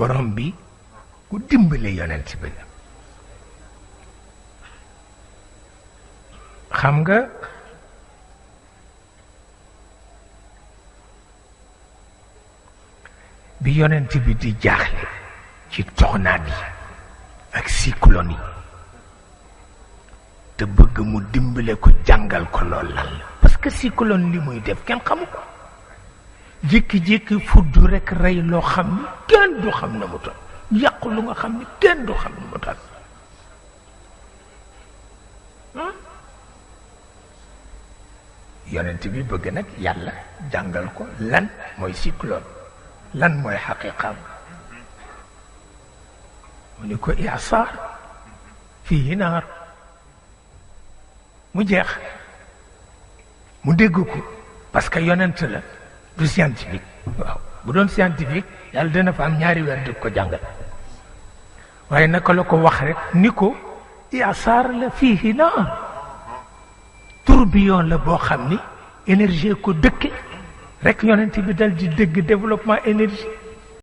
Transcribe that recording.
borom bi ku dimbale yonent bi la xam nga bi yonent bi di jaaxle ci tornade yi ak cyclone yi te bëgg mu dimbale ko jàngal ko lool lan la parce que cyclone li muy def kenn xamu ko jékki-jékki fudd rek rey loo xam ni kenn du xam na mu toll yàqu lu nga xam ni kenn du xam na mu toll yonent bi bëgg nag yàlla jàngal ko lan mooy cyclone lan mooy xaqiqam mu ni ko i'saar fii naar mu jeex mu dégg ko parce que yonent la du scientifique waaw bu doon scientifique yàlla dina fa am ñaari weer di ko jàngal waaye naka la ko wax rek ni ko i'saar la fii naar tourbillon la boo xam ni énergie ko dëkke rek yonent bi dal di dégg développement énergie